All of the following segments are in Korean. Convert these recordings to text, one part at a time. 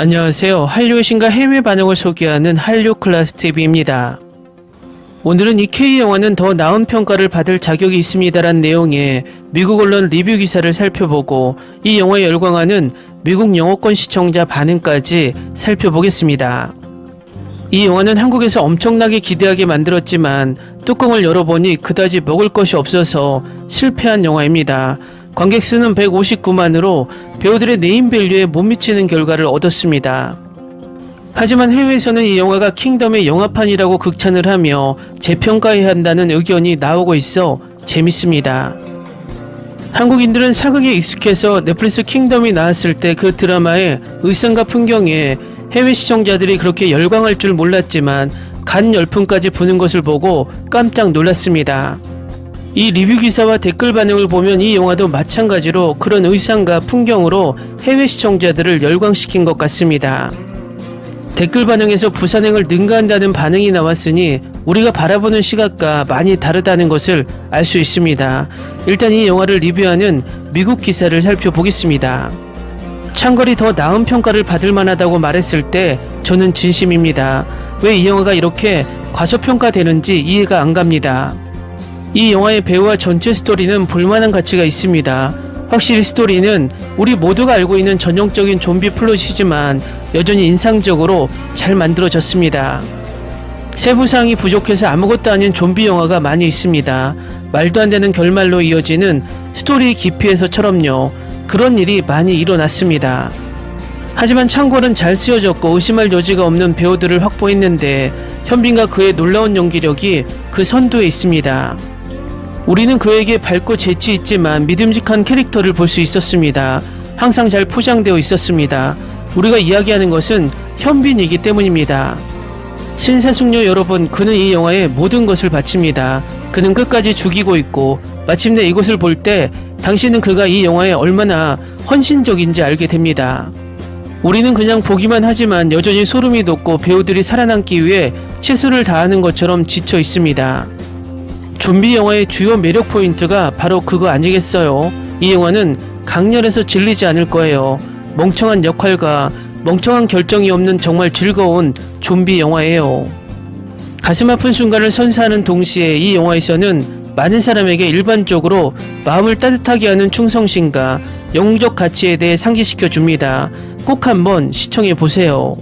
안녕하세요. 한류의 신과 해외 반응을 소개하는 한류클래스TV입니다. 오늘은 이 K영화는 더 나은 평가를 받을 자격이 있습니다란 내용의 미국 언론 리뷰 기사를 살펴보고 이 영화에 열광하는 미국 영어권 시청자 반응까지 살펴보겠습니다. 이 영화는 한국에서 엄청나게 기대하게 만들었지만 뚜껑을 열어보니 그다지 먹을 것이 없어서 실패한 영화입니다. 관객 수는 159만으로 배우들의 네임밸류에 못 미치는 결과를 얻었습니다. 하지만 해외에서는 이 영화가 킹덤의 영화판이라고 극찬을 하며 재평가해야 한다는 의견이 나오고 있어 재밌습니다. 한국인들은 사극에 익숙해서 넷플릭스 킹덤이 나왔을 때 그 드라마의 의상과 풍경에 해외 시청자들이 그렇게 열광할 줄 몰랐지만 간 열풍까지 부는 것을 보고 깜짝 놀랐습니다. 이 리뷰 기사와 댓글 반응을 보면 이 영화도 마찬가지로 그런 의상과 풍경으로 해외 시청자들을 열광시킨 것 같습니다. 댓글 반응에서 부산행을 능가한다는 반응이 나왔으니 우리가 바라보는 시각과 많이 다르다는 것을 알 수 있습니다. 일단 이 영화를 리뷰하는 미국 기사를 살펴보겠습니다. 창걸이 더 나은 평가를 받을 만하다고 말했을 때 저는 진심입니다. 왜 이 영화가 이렇게 과소평가되는지 이해가 안 갑니다. 이 영화의 배우와 전체 스토리는 볼만한 가치가 있습니다. 확실히 스토리는 우리 모두가 알고 있는 전형적인 좀비 플롯이지만 여전히 인상적으로 잘 만들어졌습니다. 세부사항이 부족해서 아무것도 아닌 좀비 영화가 많이 있습니다. 말도 안 되는 결말로 이어지는 스토리 깊이에서처럼요. 그런 일이 많이 일어났습니다. 하지만 창궐은 잘 쓰여졌고 의심할 여지가 없는 배우들을 확보했는데 현빈과 그의 놀라운 연기력이 그 선두에 있습니다. 우리는 그에게 밝고 재치 있지만 믿음직한 캐릭터를 볼 수 있었습니다. 항상 잘 포장되어 있었습니다. 우리가 이야기하는 것은 현빈이기 때문입니다. 신사숙녀 여러분, 그는 이 영화에 모든 것을 바칩니다. 그는 끝까지 죽이고 있고 마침내 이것을 볼 때 당신은 그가 이 영화에 얼마나 헌신적인지 알게 됩니다. 우리는 그냥 보기만 하지만 여전히 소름이 돋고 배우들이 살아남기 위해 최선을 다하는 것처럼 지쳐 있습니다. 좀비 영화의 주요 매력 포인트가 바로 그거 아니겠어요? 이 영화는 강렬해서 질리지 않을 거예요. 멍청한 역할과 멍청한 결정이 없는 정말 즐거운 좀비 영화예요. 가슴 아픈 순간을 선사하는 동시에 이 영화에서는 많은 사람에게 일반적으로 마음을 따뜻하게 하는 충성심과 영웅적 가치에 대해 상기시켜 줍니다. 꼭 한번 시청해 보세요.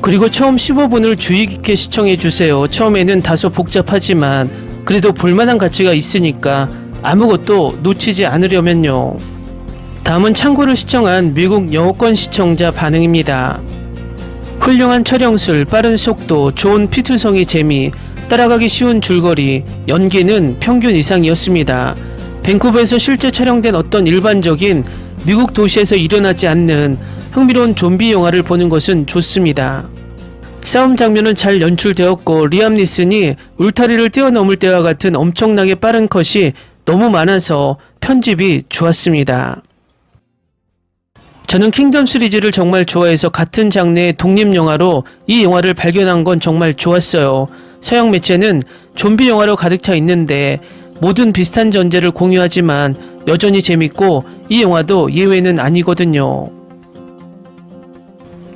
그리고 처음 15분을 주의 깊게 시청해 주세요. 처음에는 다소 복잡하지만 그래도 볼만한 가치가 있으니까 아무것도 놓치지 않으려면요. 다음은 창고를 시청한 미국 영어권 시청자 반응입니다. 훌륭한 촬영술, 빠른 속도, 좋은 피투성이 재미, 따라가기 쉬운 줄거리, 연기는 평균 이상이었습니다. 밴쿠버에서 실제 촬영된 어떤 일반적인 미국 도시에서 일어나지 않는 흥미로운 좀비 영화를 보는 것은 좋습니다. 싸움 장면은 잘 연출되었고 리암 니슨이 울타리를 뛰어넘을 때와 같은 엄청나게 빠른 컷이 너무 많아서 편집이 좋았습니다. 저는 킹덤 시리즈를 정말 좋아해서 같은 장르의 독립영화로 이 영화를 발견한 건 정말 좋았어요. 서양 매체는 좀비 영화로 가득 차 있는데 모든 비슷한 전제를 공유하지만 여전히 재밌고 이 영화도 예외는 아니거든요.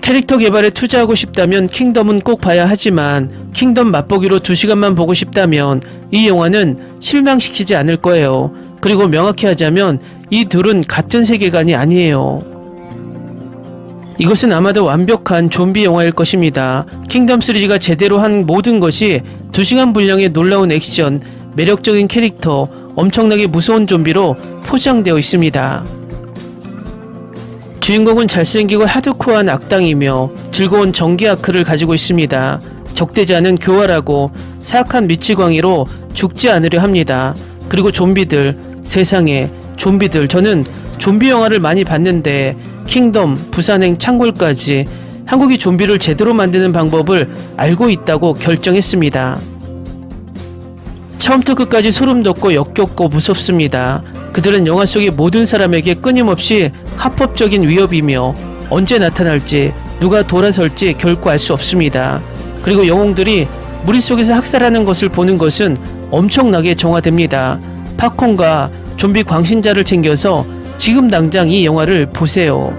캐릭터 개발에 투자하고 싶다면 킹덤은 꼭 봐야 하지만 킹덤 맛보기로 2시간만 보고 싶다면 이 영화는 실망시키지 않을 거예요. 그리고 명확히 하자면 이 둘은 같은 세계관이 아니에요. 이것은 아마도 완벽한 좀비 영화일 것입니다. 킹덤 시리즈가 제대로 한 모든 것이 2시간 분량의 놀라운 액션, 매력적인 캐릭터, 엄청나게 무서운 좀비로 포장되어 있습니다. 주인공은 잘생기고 하드코어한 악당이며 즐거운 전개 아크를 가지고 있습니다. 적대자는 교활하고 사악한 미치광이로 죽지 않으려 합니다. 그리고 좀비들, 세상에 좀비들, 저는 좀비 영화를 많이 봤는데 킹덤, 부산행, 창골까지 한국이 좀비를 제대로 만드는 방법을 알고 있다고 결정했습니다. 처음부터 끝까지 소름 돋고 역겹고 무섭습니다. 그들은 영화 속의 모든 사람에게 끊임없이 합법적인 위협이며 언제 나타날지 누가 돌아설지 결코 알 수 없습니다. 그리고 영웅들이 무리 속에서 학살하는 것을 보는 것은 엄청나게 정화됩니다. 팝콘과 좀비 광신자를 챙겨서 지금 당장 이 영화를 보세요.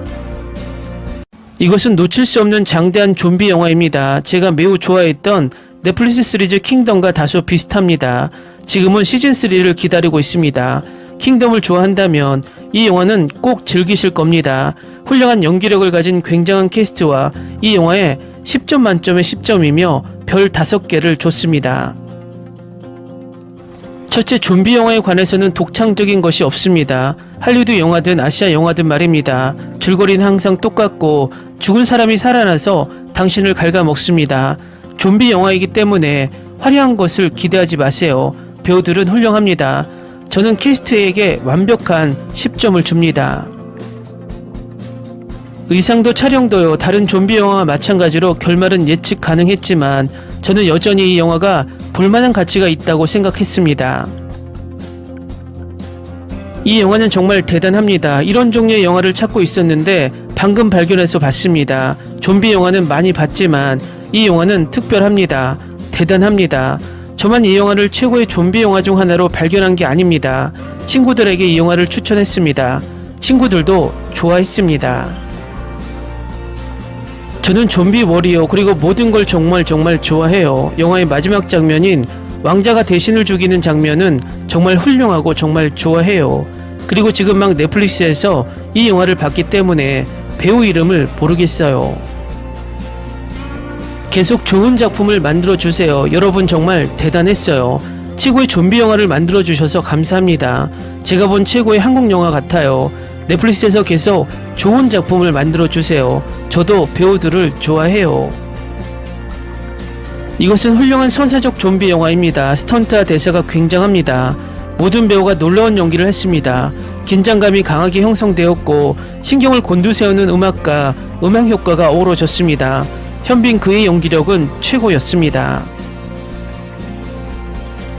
이것은 놓칠 수 없는 장대한 좀비 영화입니다. 제가 매우 좋아했던 넷플릭스 시리즈 킹덤과 다소 비슷합니다. 지금은 시즌3를 기다리고 있습니다. 킹덤을 좋아한다면 이 영화는 꼭 즐기실 겁니다. 훌륭한 연기력을 가진 굉장한 캐스트와 이 영화에 10점 만점에 10점이며 별 5개를 줬습니다. 첫째, 좀비 영화에 관해서는 독창적인 것이 없습니다. 할리우드 영화든 아시아 영화든 말입니다. 줄거리는 항상 똑같고 죽은 사람이 살아나서 당신을 갉아먹습니다. 좀비 영화이기 때문에 화려한 것을 기대하지 마세요. 배우들은 훌륭합니다. 저는 캐스트에게 완벽한 10점을 줍니다. 의상도 촬영도요, 다른 좀비 영화와 마찬가지로 결말은 예측 가능했지만 저는 여전히 이 영화가 볼만한 가치가 있다고 생각했습니다. 이 영화는 정말 대단합니다. 이런 종류의 영화를 찾고 있었는데 방금 발견해서 봤습니다. 좀비 영화는 많이 봤지만 이 영화는 특별합니다. 대단합니다. 저만 이 영화를 최고의 좀비 영화 중 하나로 발견한 게 아닙니다. 친구들에게 이 영화를 추천했습니다. 친구들도 좋아했습니다. 저는 좀비 워리어 그리고 모든 걸 정말 좋아해요. 영화의 마지막 장면인 왕자가 대신을 죽이는 장면은 정말 훌륭하고 정말 좋아해요. 그리고 지금 막 넷플릭스에서 이 영화를 봤기 때문에 배우 이름을 모르겠어요. 계속 좋은 작품을 만들어주세요. 여러분 정말 대단했어요. 최고의 좀비 영화를 만들어주셔서 감사합니다. 제가 본 최고의 한국 영화 같아요. 넷플릭스에서 계속 좋은 작품을 만들어주세요. 저도 배우들을 좋아해요. 이것은 훌륭한 선사적 좀비 영화입니다. 스턴트와 대사가 굉장합니다. 모든 배우가 놀라운 연기를 했습니다. 긴장감이 강하게 형성되었고 신경을 곤두세우는 음악과 음향 효과가 어우러졌습니다. 현빈 그의 연기력은 최고였습니다.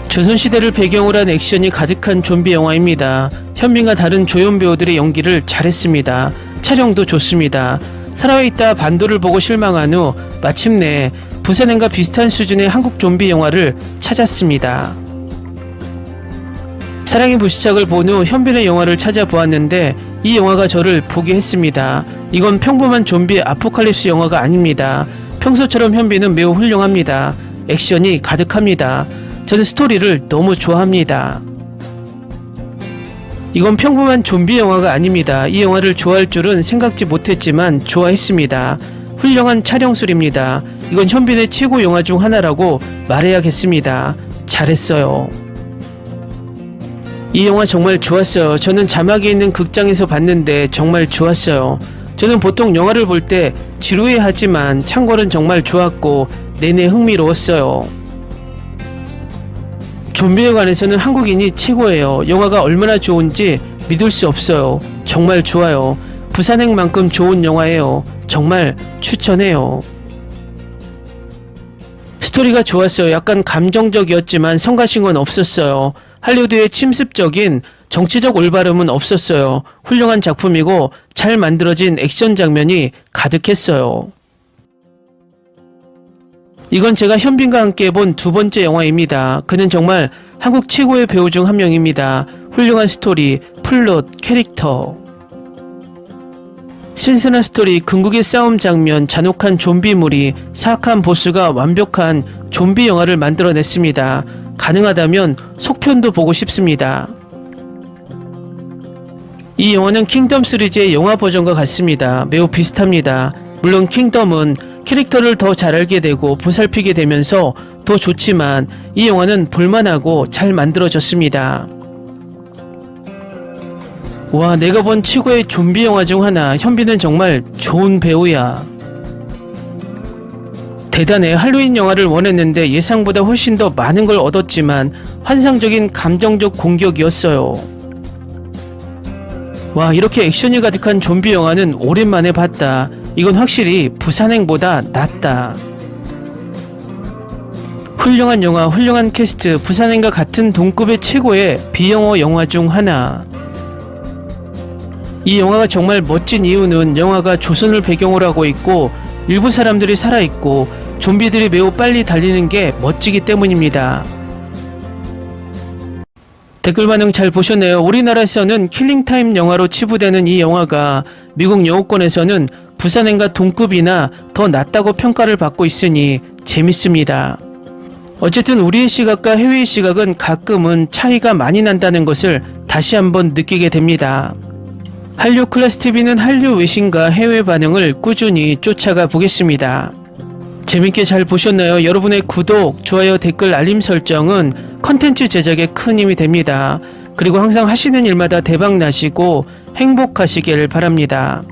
조선시대를 배경으로 한 액션이 가득한 좀비 영화입니다. 현빈과 다른 조연 배우들의 연기를 잘했습니다. 촬영도 좋습니다. 살아있다 반도를 보고 실망한 후 마침내 부산행과 비슷한 수준의 한국 좀비 영화를 찾았습니다. 사랑의 불시착을 본 후 현빈의 영화를 찾아보았는데 이 영화가 저를 보게 했습니다. 이건 평범한 좀비 아포칼립스 영화가 아닙니다. 평소처럼 현빈은 매우 훌륭합니다. 액션이 가득합니다. 저는 스토리를 너무 좋아합니다. 이건 평범한 좀비 영화가 아닙니다. 이 영화를 좋아할 줄은 생각지 못했지만 좋아했습니다. 훌륭한 촬영술입니다. 이건 현빈의 최고 영화 중 하나라고 말해야겠습니다. 잘했어요. 이 영화 정말 좋았어요. 저는 자막에 있는 극장에서 봤는데 정말 좋았어요. 저는 보통 영화를 볼 때 지루해하지만 참고는 정말 좋았고 내내 흥미로웠어요. 좀비에 관해서는 한국인이 최고예요. 영화가 얼마나 좋은지 믿을 수 없어요. 정말 좋아요. 부산행만큼 좋은 영화예요. 정말 추천해요. 스토리가 좋았어요. 약간 감정적이었지만 성가신 건 없었어요. 할리우드의 침습적인 정치적 올바름은 없었어요. 훌륭한 작품이고 잘 만들어진 액션 장면이 가득했어요. 이건 제가 현빈과 함께 본 두 번째 영화입니다. 그는 정말 한국 최고의 배우 중 한 명입니다. 훌륭한 스토리, 플롯, 캐릭터. 신선한 스토리, 궁극의 싸움 장면, 잔혹한 좀비물이 사악한 보스가 완벽한 좀비 영화를 만들어냈습니다. 가능하다면 속편도 보고 싶습니다. 이 영화는 킹덤 시리즈의 영화 버전과 같습니다. 매우 비슷합니다. 물론 킹덤은 캐릭터를 더 잘 알게 되고 보살피게 되면서 더 좋지만 이 영화는 볼만하고 잘 만들어졌습니다. 와, 내가 본 최고의 좀비 영화 중 하나. 현빈은 정말 좋은 배우야. 대단해. 할로윈 영화를 원했는데 예상보다 훨씬 더 많은 걸 얻었지만 환상적인 감정적 공격이었어요. 와, 이렇게 액션이 가득한 좀비 영화는 오랜만에 봤다. 이건 확실히 부산행보다 낫다. 훌륭한 영화, 훌륭한 캐스트, 부산행과 같은 동급의 최고의 비영어 영화 중 하나. 이 영화가 정말 멋진 이유는 영화가 조선을 배경으로 하고 있고 일부 사람들이 살아있고 좀비들이 매우 빨리 달리는 게 멋지기 때문입니다. 댓글 반응 잘 보셨네요. 우리나라에서는 킬링타임 영화로 치부되는 이 영화가 미국 영어권에서는 부산행과 동급이나 더 낫다고 평가를 받고 있으니 재밌습니다. 어쨌든 우리의 시각과 해외의 시각은 가끔은 차이가 많이 난다는 것을 다시 한번 느끼게 됩니다. 한류 클래스 TV는 한류 외신과 해외 반응을 꾸준히 쫓아가 보겠습니다. 재밌게 잘 보셨나요? 여러분의 구독, 좋아요, 댓글, 알림 설정은 컨텐츠 제작에 큰 힘이 됩니다. 그리고 항상 하시는 일마다 대박 나시고 행복하시길 바랍니다.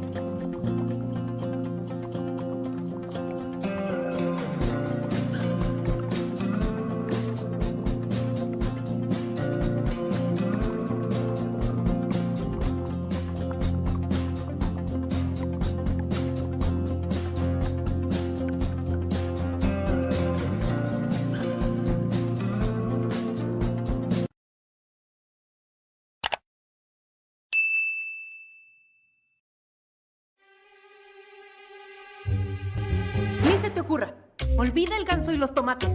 Ni se te ocurra. Olvida el ganso y los tomates.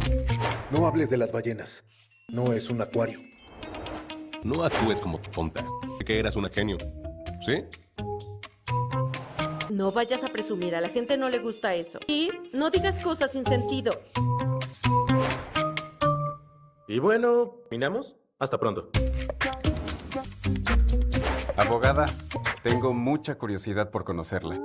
No hables de las ballenas. No es un acuario. No actúes como tonta. Sé que eras una genio. ¿Sí? No vayas a presumir, a la gente no le gusta eso. Y no digas cosas sin sentido. Y bueno, ¿minamos? Hasta pronto. Abogada, tengo mucha curiosidad por conocerla.